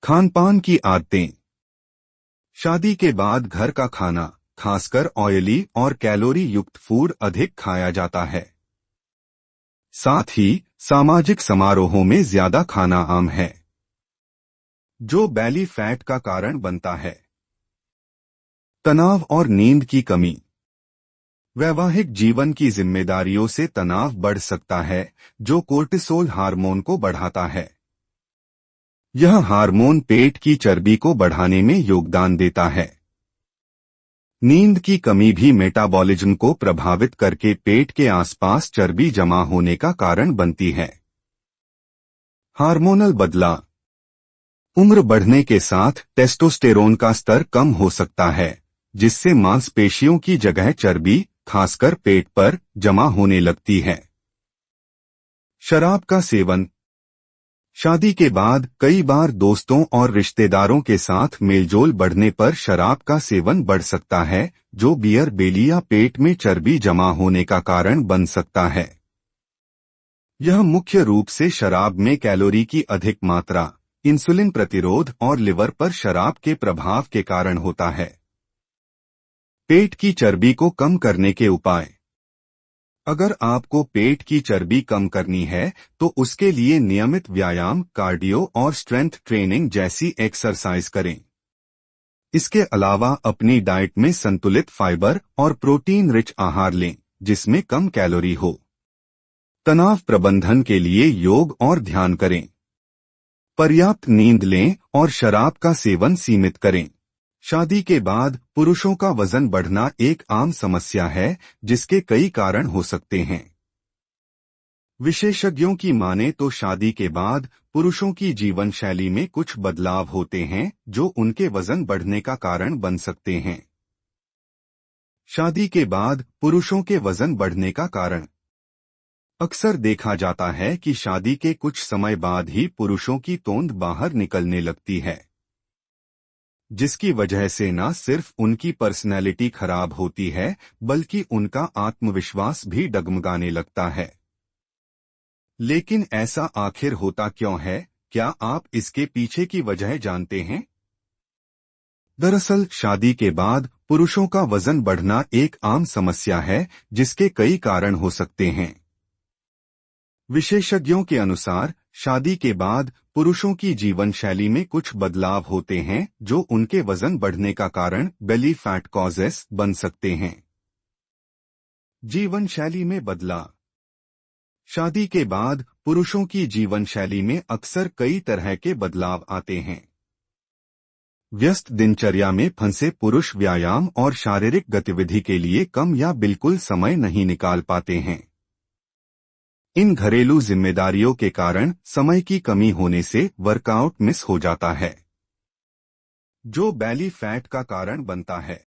खानपान की आदतें। शादी के बाद घर का खाना, खासकर ऑयली और कैलोरी युक्त फूड अधिक खाया जाता है। साथ ही सामाजिक समारोहों में ज्यादा खाना आम है, जो बैली फैट का कारण बनता है। तनाव और नींद की कमी। वैवाहिक जीवन की जिम्मेदारियों से तनाव बढ़ सकता है, जो कोर्टिसोल हार्मोन को बढ़ाता है। यह हार्मोन पेट की चर्बी को बढ़ाने में योगदान देता है। नींद की कमी भी मेटाबॉलिज्म को प्रभावित करके पेट के आसपास चर्बी जमा होने का कारण बनती है। हार्मोनल बदलाव। उम्र बढ़ने के साथ टेस्टोस्टेरोन का स्तर कम हो सकता है, जिससे मांसपेशियों की जगह चर्बी, खासकर पेट पर, जमा होने लगती है। शराब का सेवन। शादी के बाद कई बार दोस्तों और रिश्तेदारों के साथ मेलजोल बढ़ने पर शराब का सेवन बढ़ सकता है, जो बियर बेली या पेट में चर्बी जमा होने का कारण बन सकता है। यह मुख्य रूप से शराब में कैलोरी की अधिक मात्रा, इंसुलिन प्रतिरोध और लिवर पर शराब के प्रभाव के कारण होता है। पेट की चर्बी को कम करने के उपाय। अगर आपको पेट की चर्बी कम करनी है, तो उसके लिए नियमित व्यायाम, कार्डियो और स्ट्रेंथ ट्रेनिंग जैसी एक्सरसाइज करें। इसके अलावा अपनी डाइट में संतुलित फाइबर और प्रोटीन रिच आहार लें, जिसमें कम कैलोरी हो। तनाव प्रबंधन के लिए योग और ध्यान करें। पर्याप्त नींद लें और शराब का सेवन सीमित करें। शादी के बाद पुरुषों का वजन बढ़ना एक आम समस्या है, जिसके कई कारण हो सकते हैं। विशेषज्ञों की माने तो शादी के बाद पुरुषों की जीवन शैली में कुछ बदलाव होते हैं, जो उनके वजन बढ़ने का कारण बन सकते हैं। शादी के बाद पुरुषों के वजन बढ़ने का कारण। अक्सर देखा जाता है कि शादी के कुछ समय बाद ही पुरुषों की तोंद बाहर निकलने लगती है, जिसकी वजह से न सिर्फ उनकी पर्सनैलिटी खराब होती है, बल्कि उनका आत्मविश्वास भी डगमगाने लगता है। लेकिन ऐसा आखिर होता क्यों है? क्या आप इसके पीछे की वजह जानते हैं? दरअसल शादी के बाद पुरुषों का वजन बढ़ना एक आम समस्या है, जिसके कई कारण हो सकते हैं। विशेषज्ञों के अनुसार शादी के बाद पुरुषों की जीवन शैली में कुछ बदलाव होते हैं, जो उनके वजन बढ़ने का कारण बेली फैट कॉजेस बन सकते हैं। जीवन शैली में बदलाव। शादी के बाद पुरुषों की जीवन शैली में अक्सर कई तरह के बदलाव आते हैं। व्यस्त दिनचर्या में फंसे पुरुष व्यायाम और शारीरिक गतिविधि के लिए कम या बिल्कुल समय नहीं निकाल पाते हैं। इन घरेलू जिम्मेदारियों के कारण समय की कमी होने से वर्कआउट मिस हो जाता है, जो बैली फैट का कारण बनता है।